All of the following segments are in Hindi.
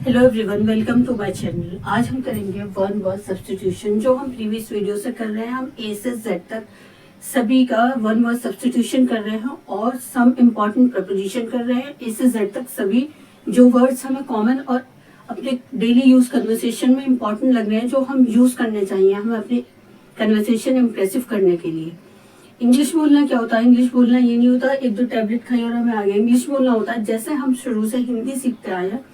Hello everyone, welcome to my channel. आज हम करेंगे वन वर्ड सब्स्टिट्यूशन, जो हम प्रीवियस वीडियो से कर रहे हैं। हम ए से जेड तक सभी का वन वर्ड सब्स्टिट्यूशन कर रहे हैं और सम इम्पॉर्टेंट प्रपोजिशन कर रहे हैं। ए से जेड तक सभी जो वर्ड्स हमें कॉमन और अपने डेली यूज कन्वर्सेशन में इम्पॉर्टेंट लग रहे हैं, जो हम यूज करने चाहिए हमें अपनी कन्वर्सेशन इम्प्रेसिव करने के लिए। इंग्लिश बोलना क्या होता है? इंग्लिश बोलना ये नहीं होता एक दो टैबलेट खाई और हमें आ गया। इंग्लिश बोलना होता है जैसे हम शुरू से हिंदी सीखते आए हैं,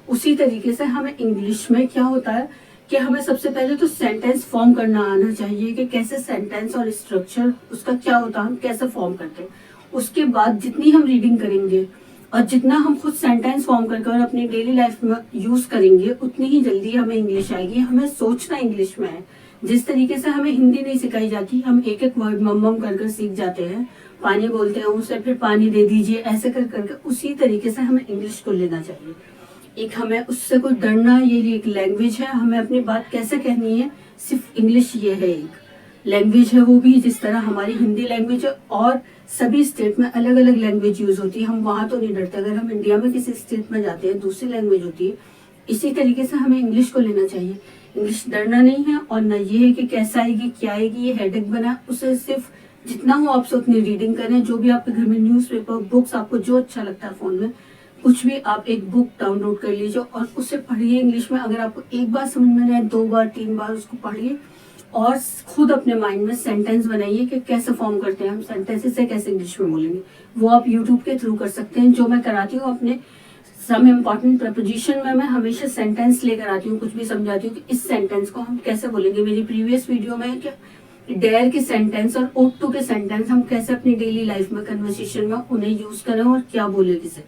उसी तरीके से हमें इंग्लिश में क्या होता है कि हमें सबसे पहले तो सेंटेंस फॉर्म करना आना चाहिए कि कैसे सेंटेंस और स्ट्रक्चर उसका क्या होता है, हम कैसे फॉर्म करते हैं। उसके बाद जितनी हम रीडिंग करेंगे और जितना हम खुद सेंटेंस फॉर्म करके और अपनी डेली लाइफ में यूज करेंगे, उतनी ही जल्दी हमें इंग्लिश आएगी। हमें सोचना इंग्लिश में है। जिस तरीके से हमें हिंदी नहीं सिखाई जाती, हम एक एक वर्ड मम कर सीख जाते हैं। पानी बोलते हैं उसे फिर पानी दे दीजिए, ऐसे कर करके उसी तरीके से हमें इंग्लिश को लेना चाहिए। एक हमें उससे कुछ डरना, ये एक लैंग्वेज है, हमें अपनी बात कैसे कहनी है, सिर्फ इंग्लिश ये है एक लैंग्वेज है। वो भी जिस तरह हमारी हिंदी लैंग्वेज है और सभी स्टेट में अलग अलग लैंग्वेज यूज होती है। हम वहां तो नहीं डरते। अगर हम इंडिया में किसी स्टेट में जाते हैं, दूसरी लैंग्वेज होती है। इसी तरीके से हमें इंग्लिश को लेना चाहिए। इंग्लिश डरना नहीं है और न ये है कि कैसा आएगी क्या आएगी, ये हेडेक बना। उसे सिर्फ जितना हो आपसे उतनी रीडिंग करें। जो भी आपके घर में न्यूज़पेपर, बुक्स, आपको जो अच्छा लगता है फोन में कुछ भी, आप एक बुक डाउनलोड कर लीजिए और उसे पढ़िए इंग्लिश में। अगर आपको एक बार समझ में नहीं आए, 2 बार 3 बार उसको पढ़िए और खुद अपने माइंड में सेंटेंस बनाइए कि कैसे फॉर्म करते हैं हम सेंटेंस, इसे कैसे इंग्लिश में बोलेंगे। वो आप यूट्यूब के थ्रू कर सकते हैं। जो मैं कराती हूँ अपने सम इम्पॉर्टेंट प्रपोजिशन में, मैं हमेशा सेंटेंस लेकर आती हूँ, कुछ भी समझाती हूँ कि इस सेंटेंस को हम कैसे बोलेंगे। मेरी प्रीवियस वीडियो में क्या डेयर के सेंटेंस और ओट टू के सेंटेंस हम कैसे अपनी डेली लाइफ में कन्वर्सेशन में उन्हें यूज करें और क्या बोले किसे।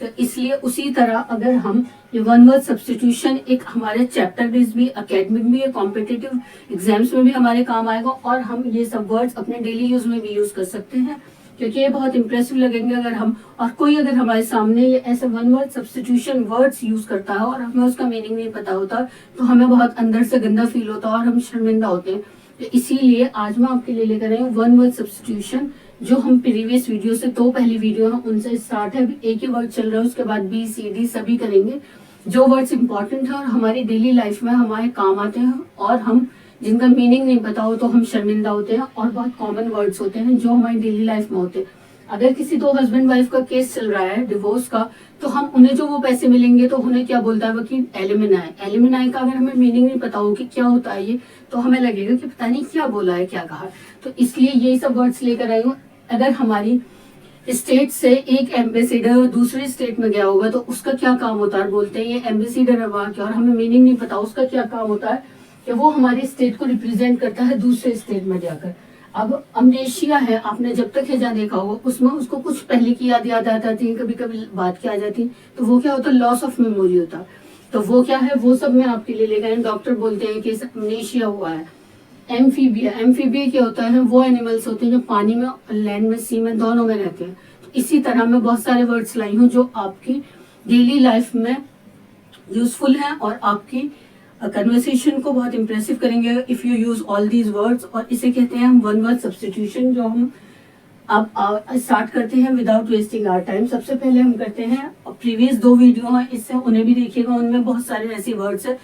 तो इसलिए उसी तरह अगर हम ये वन वर्ड सब्स्टिट्यूशन एक हमारे चैप्टर बेस्ड भी, एकेडमिक भी है, कॉम्पिटिटिव एग्जाम्स में भी हमारे काम आएगा और हम ये सब वर्ड्स अपने डेली यूज में भी यूज कर सकते हैं, क्योंकि ये बहुत इंप्रेसिव लगेंगे अगर हम और कोई अगर हमारे सामने ये ऐसे one word substitution words use करता है और हमें उसका मीनिंग नहीं पता होता, तो हमें बहुत अंदर से गंदा फील होता है और हम शर्मिंदा होते हैं। तो इसीलिए आज मैं आपके लिए लेकर आई हूँ वन वर्ड सब्स्टिट्यूशन, जो हम प्रीवियस वीडियो से, 2 पहली वीडियो है उनसे स्टार्ट है। अभी एक ही वर्ड चल रहा है, उसके बाद बी सी डी सभी करेंगे। जो वर्ड्स इंपॉर्टेंट है और हमारी डेली लाइफ में हमारे काम आते हैं और हम जिनका मीनिंग नहीं पता हो तो हम शर्मिंदा होते हैं, और बहुत कॉमन वर्ड्स होते हैं जो हमारी डेली लाइफ में होते हैं। अगर किसी 2 हस्बैंड वाइफ का केस चल रहा है डिवोर्स का, तो हम उन्हें जो वो पैसे मिलेंगे तो उन्हें क्या बोलता है वकील, एलिमिनाई। एलिमिनाई का अगर हमें मीनिंग नहीं पता हो कि क्या होता है ये, तो हमें लगेगा कि पता नहीं क्या बोला है, क्या कहा। तो इसलिए यही सब वर्ड्स लेकर आई हूँ। अगर हमारी स्टेट से एक एम्बेसडर दूसरे स्टेट में गया होगा तो उसका क्या काम होता है, बोलते हैं ये एम्बेसडर है वहां के, और हमें मीनिंग नहीं पता उसका क्या काम होता है कि वो हमारी स्टेट को रिप्रेजेंट करता है दूसरे स्टेट में जाकर। अब अमनेशिया है, आपने जब तक हेजा देखा होगा उसमें उसको कुछ पहले की याद आ जाती है, कभी कभी बात की आ जाती है, तो वो क्या होता है, लॉस ऑफ मेमोरी होता है। तो वो क्या है, वो सब मैं आपके लिए लेकर आई। डॉक्टर बोलते हैं कि अमनेशिया हुआ है। एम्फीबिया, एम्फीबिया क्या होता है, वो एनिमल्स होते हैं जो पानी में, लैंड में, सी में, दोनों में रहते हैं। तो इसी तरह मैं बहुत सारे वर्ड्स लाई हूँ जो आपकी डेली लाइफ में यूजफुल हैं और आपकी कन्वर्सेशन को बहुत इंप्रेसिव करेंगे if you use all these words. और इसे कहते हैं हम वन वर्ड सब्स्टिट्यूशन, जो हम अब स्टार्ट करते हैं विदाउट वेस्टिंग आवर टाइम। सबसे पहले हम करते हैं, प्रीवियस 2 वीडियो हैं, इससे उन्हें भी देखिएगा, उनमें बहुत सारे ऐसे वर्ड्स है।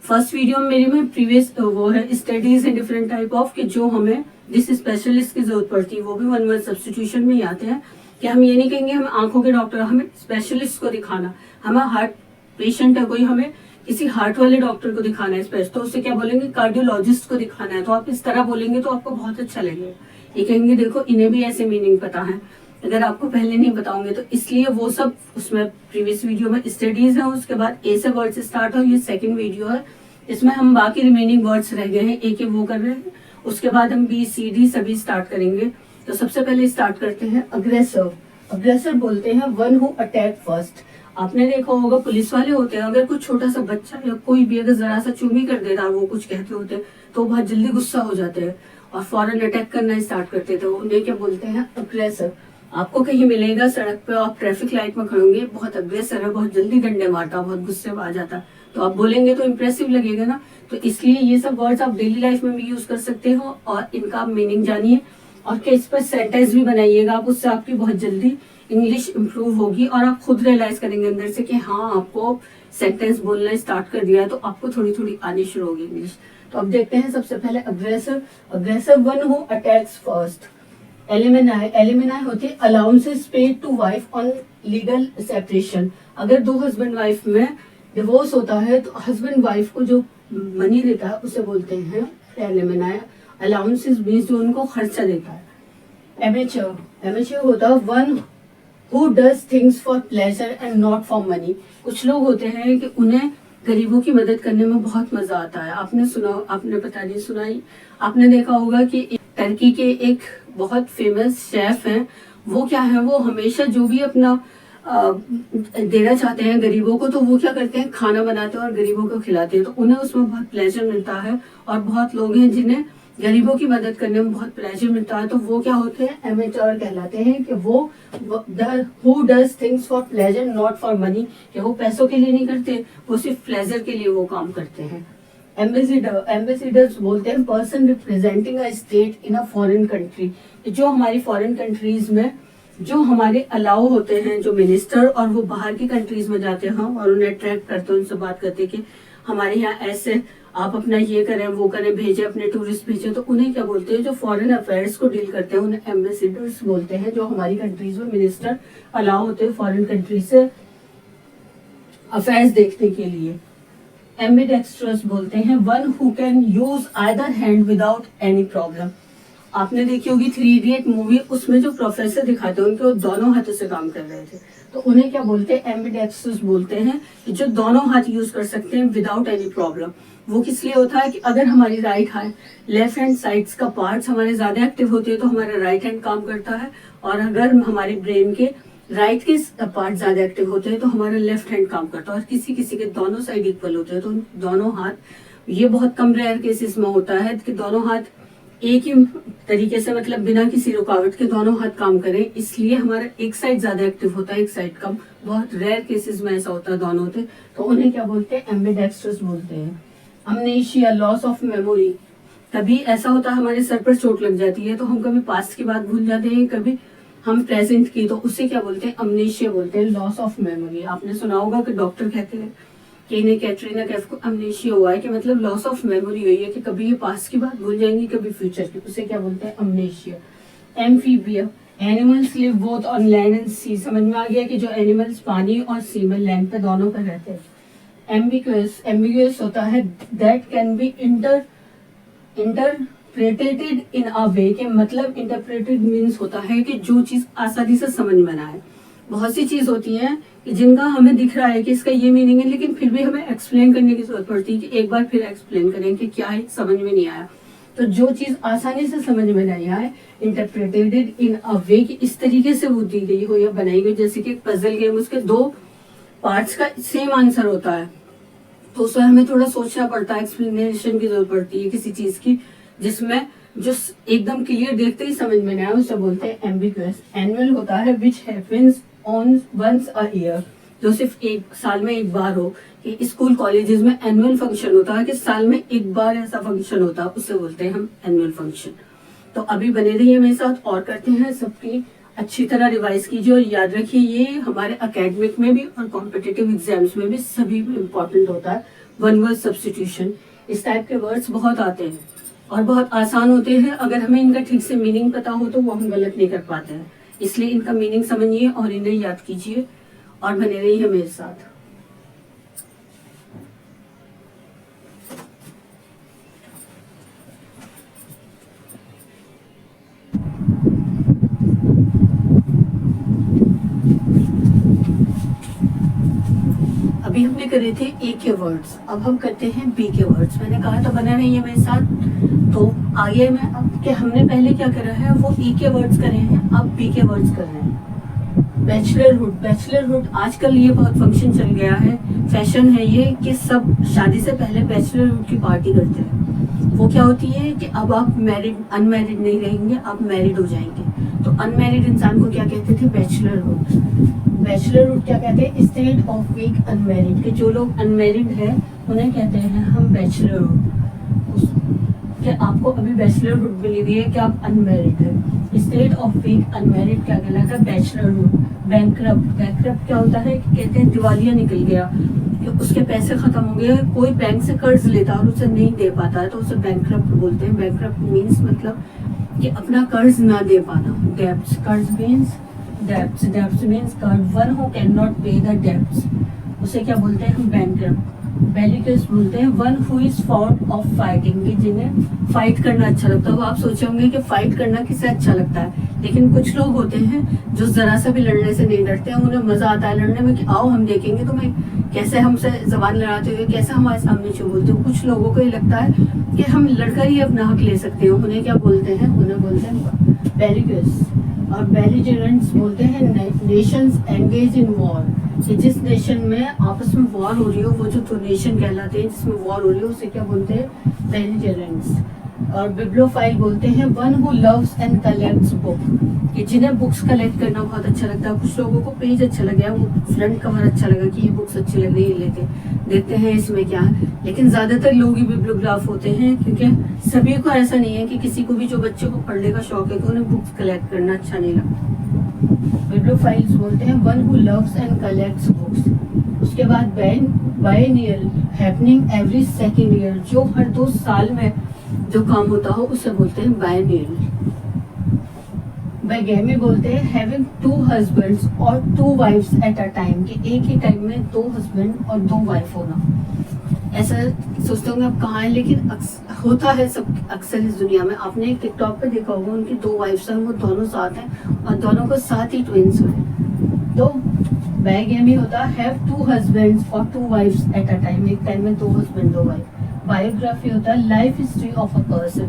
फर्स्ट वीडियो में मेरी में प्रीवियस वो है studies in different type of, कि जो हमें जिस स्पेशलिस्ट की जरूरत पड़ती है वो भी वन वर्ड सब्स्टिट्यूशन में ही आते हैं। कि हम ये नहीं कहेंगे हम आंखों के डॉक्टर, हमें स्पेशलिस्ट को दिखाना। हमें हार्ट पेशेंट है कोई, हमें किसी हार्ट वाले डॉक्टर को दिखाना है स्पेशल, तो उससे क्या बोलेंगे, कार्डियोलॉजिस्ट को दिखाना है। तो आप इस तरह बोलेंगे तो आपको बहुत अच्छा लगेगा। ये कहेंगे देखो इन्हें भी ऐसे मीनिंग पता है, अगर आपको पहले नहीं बताओगे तो। इसलिए वो सब उसमें प्रीवियस वीडियो में स्टडीज है। उसके बाद ए से वर्ड से स्टार्ट हो, ये सेकंड वीडियो है। इसमें हम बाकी रिमेनिंग वर्ड्स रह गए हैं, एक वो कर रहे हैं। उसके बाद हम बी सी डी सभी स्टार्ट करेंगे। तो सबसे पहले स्टार्ट करते हैं अग्रेसर। अग्रेसर बोलते हैं वन हु अटैक फर्स्ट। आपने देखा होगा पुलिस वाले होते हैं, अगर कुछ छोटा सा बच्चा या कोई भी अगर जरा सा चूमी कर देता है, वो कुछ कहते होते हैं, तो बहुत जल्दी गुस्सा हो जाते हैं और फौरन अटैक करना स्टार्ट करते थे। उन्हें क्या बोलते हैं, अग्रेसर। आपको कहीं मिलेगा सड़क पे, आप ट्रैफिक लाइट में खड़े होंगे, बहुत अग्रेसर है, बहुत जल्दी डंडे मारता, बहुत गुस्से में आ जाता, तो आप बोलेंगे तो इम्प्रेसिव लगेगा ना। तो इसलिए ये सब वर्ड्स आप डेली लाइफ में भी यूज कर सकते हो और इनका मीनिंग जानिए और इस पर सेंटेंस भी बनाइएगा आप, उससे आपकी बहुत जल्दी इंग्लिश इंप्रूव होगी और आप खुद रियलाइज करेंगे अंदर से कि हाँ, आपको सेंटेंस बोलना स्टार्ट कर दिया है तो आपको थोड़ी थोड़ी आनी शुरू होगी इंग्लिश। तो अब देखते हैं सबसे पहले aggressive. Aggressive one who attacks first. Alimony, alimony होती है allowances paid to wife on legal separation. अगर दो हस्बैंड वाइफ में डिवोर्स होता है तो हस्बैंड वाइफ को जो मनी देता है उसे बोलते हैं एलिमिनाई। अलाउंसेस मीन्स जो उनको खर्चा देता है। एमेच्योर, एमेच्योर होता है one who does things for pleasure and not for money. कुछ लोग होते हैं कि उन्हें गरीबों की मदद करने में बहुत मजा आता है। आपने सुना, आपने पता नहीं सुनाई, आपने देखा होगा कि टर्की के एक बहुत फेमस शेफ हैं, वो क्या है, वो हमेशा जो भी अपना देना चाहते हैं गरीबों को तो वो क्या करते हैं, खाना बनाते हैं और गरीबों को खिलाते हैं। तो उन्हें उसमें बहुत प्लेजर मिलता है। और बहुत लोग हैं जिन्हें गरीबों की मदद करने में बहुत प्लेजर मिलता है, तो वो क्या होते हैं, एमेच्योर कहलाते हैं। कि वो who does things for pleasure not for money, कि वो पैसों के लिए नहीं करते, वो सिर्फ प्लेजर के लिए वो काम करते हैं। एम्बेसडर, एम्बेसडर्स बोलते हैं person representing a state in a foreign country. जो हमारी फॉरेन कंट्रीज में जो हमारे अलाउ होते हैं, जो मिनिस्टर, और वो बाहर की कंट्रीज में जाते हैं और उन्हें अट्रैक्ट करते हैं, उनसे बात करते हैं कि हमारे यहाँ ऐसे आप अपना ये करें वो करें, भेजे अपने टूरिस्ट भेजे, तो उन्हें क्या बोलते हैं, जो फॉरेन अफेयर्स को डील करते हैं उन्हें एम्बेसडर्स बोलते हैं। जो हमारी कंट्रीज में मिनिस्टर अलाउ होते हैं फॉरेन कंट्री से अफेयर्स देखने के लिए। एम्बिडेक्स्ट्रस बोलते हैं one who can use either hand without any problem. आपने देखी होगी 3 इडियट मूवी, उसमें जो प्रोफेसर दिखाते हैं उनके दोनों हाथों से काम कर रहे थे, तो उन्हें क्या बोलते हैं, एम्बिडेक्स्ट्रस बोलते हैं, जो दोनों हाथ यूज कर सकते हैं विदाउट एनी प्रॉब्लम। वो किस लिए होता है कि अगर हमारी right hand, left hand sides का पार्ट्स हमारे ज्यादा एक्टिव होते हैं तो हमारा राइट हैंड काम करता है, और अगर हमारे ब्रेन के राइट के पार्ट ज्यादा एक्टिव होते हैं तो हमारा लेफ्ट हैंड काम करता है। और किसी किसी के दोनों साइड इक्वल होते हैं तो दोनों हाथ, ये बहुत कम रेयर केसेस में होता है कि दोनों हाथ एक ही तरीके से, मतलब बिना किसी रुकावट के दोनों हाथ काम करें, इसलिए हमारा एक साइड ज्यादा एक्टिव होता है, एक साइड कम। बहुत रेयर केसेस में ऐसा होता है दोनों होते, तो उन्हें क्या बोलते हैं, एम्बिडेक्स्ट्रस बोलते हैं। अमनेशिया, लॉस ऑफ मेमोरी। कभी ऐसा होता है हमारे सर पर चोट लग जाती है तो हम कभी पास्ट की बात भूल जाते हैं, कभी हम प्रेजेंट की, तो उसे क्या बोलते हैं, अमनेशिया बोलते हैं, लॉस ऑफ मेमोरी। आपने सुना होगा कि डॉक्टर कहते हैं कि इन्हें कैटरीना कैफ को अमनेशिया हुआ है, कि मतलब लॉस ऑफ मेमोरी हुई है, कि कभी ये पास्ट की बात भूल जाएंगी, कभी फ्यूचर की, उसे क्या बोलते हैं, amnesia. Amphibia, animals live both on land and sea. समझ में आ गया कि जो एनिमल्स पानी और सी में, लैंड पे, दोनों पे रहते हैं। एम्बिगुअस, एम्बिगुअस होता है that can be interpreted in a way, के मतलब इंटरप्रेटेड मीन्स होता है कि जो चीज आसानी से समझ में ना आए। बहुत सी चीज होती है कि जिनका हमें दिख रहा है कि इसका ये मीनिंग है, लेकिन फिर भी हमें एक्सप्लेन करने की जरूरत पड़ती है कि एक बार फिर एक्सप्लेन करें कि क्या है, समझ में नहीं आया। तो जो चीज आसानी से समझ में नहीं आए, इंटरप्रेटेड इन अ वे, कि इस तरीके से वो दी गई हो या बनाई गई, जैसे कि पजल गेम, उसके 2 पार्ट्स का सेम आंसर होता है तो उसमें हमें थोड़ा सोचना पड़ता है, एक्सप्लेनेशन की जरूरत पड़ती है किसी चीज की, जिसमें जो एकदम क्लियर देखते ही समझ में नहीं आया, उसे बोलते हैं एम्बिगुअस। एनुअल होता है which happens on once a year, जो सिर्फ एक साल में एक बार हो, कि स्कूल कॉलेजेस में एनुअल फंक्शन होता है कि साल में एक बार ऐसा फंक्शन होता है, उसे बोलते हैं हम एनुअल फंक्शन। तो अभी बने रहिए मेरे साथ और करते हैं, सबकी अच्छी तरह रिवाइज कीजिए और याद रखिए ये हमारे एकेडमिक में भी और कॉम्पिटिटिव एग्जाम्स में भी सभी में इम्पोर्टेंट होता है। वन वर्ड सब्स्टिट्यूशन, इस टाइप के वर्ड्स बहुत आते हैं और बहुत आसान होते हैं, अगर हमें इनका ठीक से मीनिंग पता हो तो वो हम गलत नहीं कर पाते हैं, इसलिए इनका मीनिंग समझिए और इन्हें याद कीजिए और बने रहिए मेरे साथ। अभी हमने करे थे ए के वर्ड्स, अब हम करते हैं बी के वर्ड्स। मैंने कहा था बना नहीं है मेरे साथ, तो आगे में अब कि हमने पहले क्या करा है वो ए के वर्ड्स करे हैं, अब बी के वर्ड्स कर रहे हैं। बैचलरहुड, बैचलरहुड आजकल ये बहुत फंक्शन चल गया है, फैशन है ये कि सब शादी से पहले बैचलरहुड की पार्टी करते हैं। वो क्या होती है कि अब आप मैरिड अनमैरिड नहीं रहेंगे, आप मैरिड हो जाएंगे। तो अनमैरिड इंसान को क्या कहते थे, बैचलरहुड। बैचलरहुड क्या कहते हैं, स्टेट ऑफ बीइंग अनमैरिड, के जो लोग अनमैरिड है उन्हें कहते हैं हम बैचलरहुड। कि आपको अभी बैचलरहुड मिली हुई है कि आप अनमैरिड है। स्टेट ऑफ बीइंग अनमैरिड क्या कहलाता है? बैचलरहुड। बैंकरप्ट, बैंकरप्ट क्या होता है कि कहते हैं दिवालिया निकल गया, कि उसके पैसे खत्म हो गए, कोई बैंक से कर्ज लेता और उसे नहीं दे पाता है तो उसे बैंकरप्ट बोलते हैं। बैंकरप्ट मीन्स मतलब कि अपना कर्ज ना दे पाना। डेब्ट्स, कर्ज मीन्स डेब्ट्स, डेब्ट्स मीन्स कर्ज। वन हु कैन नॉट पे द डेब्ट्स, उसे क्या बोलते हैं हम? बैंकरप्ट। बेलिकस बोलते हैं one who is found of fighting, कि जिन्हें फाइट करना अच्छा लगता है। वो आप सोचे होंगे कि फाइट करना किसे अच्छा लगता है, लेकिन कुछ लोग होते हैं जो जरा सा भी लड़ने से नहीं डरते हैं, उन्हें मजा आता है लड़ने में कि आओ हम देखेंगे तुम्हें कैसे हमसे जबान लड़ाते हुए कैसे हमारे सामने चुप बोलते हो। कुछ लोगों को ये लगता है कि हम लड़कर ही अपना हक ले सकते हो, उन्हें क्या बोलते हैं? उन्हें बोलते हैं बेलिकस। और बेलिजेरेंट्स बोलते हैं नेशंस एंगेज इन वॉर, कि जिस नेशन में आपस में वॉर हो रही हो, वो जो तो नेशन कहलाते हैं जिसमें वॉर हो रही हो, उसे क्या बोलते हैं? बेलिजेरेंट्स। और बिब्लियोफाइल बोलते हैं one who loves and collects book, कि जिन्हें बुक्स कलेक्ट करना बहुत अच्छा लगता है। कुछ लोगों को पेज अच्छा लगा, वो फ्रंट कवर अच्छा लगा कि ये बुक्स अच्छी लग रही है, लेते देखते हैं इसमें क्या है। लेकिन ज्यादातर लोग ही बिब्लियोग्राफ होते हैं, क्योंकि सभी को ऐसा नहीं है कि किसी को भी जो बच्चे को पढ़ने का शौक है तो उन्हें बुक्स कलेक्ट करना अच्छा नहीं लगता। बिब्लियोफाइल्स बोलते हैं one who loves and collects books. उसके बाद biennial, happening every second year, जो हर 2 साल में जो काम होता हो उसे बोलते हैं बायनियल। बाइगैमी बोलते हैं हैविंग 2 हस्बैंड्स और 2 वाइफ्स एट अ टाइम, कि एक ही टाइम में 2 हस्बैंड और 2 वाइफ होना। ऐसा सोचते होंगे आप कहाँ है, लेकिन होता है सब अक्सर इस दुनिया में। आपने एक टिकटॉक पे देखा होगा, उनकी 2 वाइफ्स हैं, वो दोनों साथ हैं और दोनों को साथ ही ट्विंस हुए। तो बाइगैमी होता है हैव 2 हस्बैंड्स और 2 वाइफ्स एट अ टाइम, एक टाइम में 2 हस्बैंड 2 वाइफ। बायोग्राफी होता है life history of a person.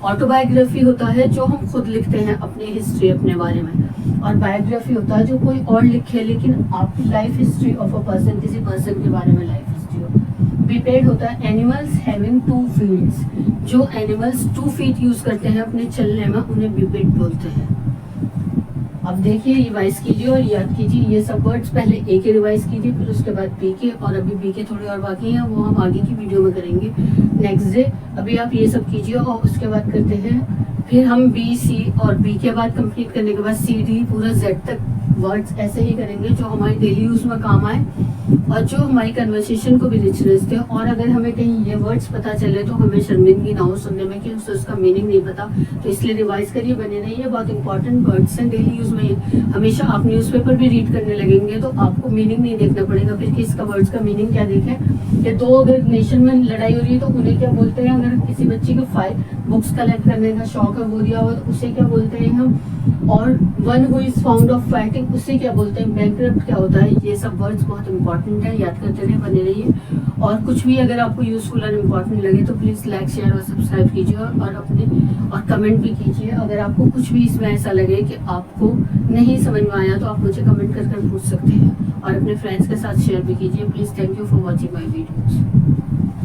Autobiography होता है जो हम खुद लिखते हैं अपनी हिस्ट्री अपने बारे में, और बायोग्राफी होता है जो कोई और लिखे, लेकिन आपकी life history of a person, किसी पर्सन के बारे में लाइफ हिस्ट्री हो। बिपेड होता है एनिमल्स हैविंग 2 फीट्स, जो एनिमल्स 2 फीट यूज करते हैं अपने चलने में, उन्हें बिपेड बोलते हैं। अब देखिए, रिवाइज कीजिए और याद कीजिए ये सब वर्ड्स। पहले ए के रिवाइज कीजिए, फिर उसके बाद बी के, और अभी बी के थोड़े और बाकी हैं, वो हम आगे की वीडियो में करेंगे नेक्स्ट डे। अभी आप ये सब कीजिए और उसके बाद करते हैं, फिर हम बी सी, और बी के बाद कंप्लीट करने के बाद सी डी पूरा जेड तक वर्ड्स ऐसे ही करेंगे जो हमारी डेली यूज में काम आए और जो हमारी कन्वर्सेशन को भी रिचनेस दे। और अगर हमें कहीं ये वर्ड्स पता चले तो हमें शर्मिंदगी ना हो सुनने में कि उसका मीनिंग नहीं पता, तो इसलिए रिवाइज करिए, बने रहिए। बहुत इंपॉर्टेंट वर्ड्स हैं डेली यूज में। हमेशा आप न्यूज़पेपर भी रीड करने लगेंगे तो आपको मीनिंग नहीं देखना पड़ेगा फिर कि इसका वर्ड्स का मीनिंग क्या देखें। कि 2 अगर नेशन में लड़ाई हो रही है तो उन्हें क्या बोलते हैं? अगर किसी बच्चे को 5 बुक्स कलेक्ट करने का शौक है, वो दिया हो, तो उसे क्या बोलते हैं हम? और one who is found of fighting, उसे क्या बोलते हैं? बैंकरप्ट क्या होता है? ये सब वर्ड्स बहुत इंपॉर्टेंट है, याद करते रहे, बने रहिए। और कुछ भी अगर आपको यूजफुल और इम्पोर्टेंट लगे तो प्लीज लाइक शेयर और सब्सक्राइब कीजिए, और अपने और कमेंट भी कीजिए। अगर आपको कुछ भी इसमें ऐसा लगे कि आपको नहीं समझ में आया तो आप मुझे कमेंट कर पूछ सकते हैं, और अपने फ्रेंड्स के साथ शेयर भी कीजिए। Please thank you for watching my videos.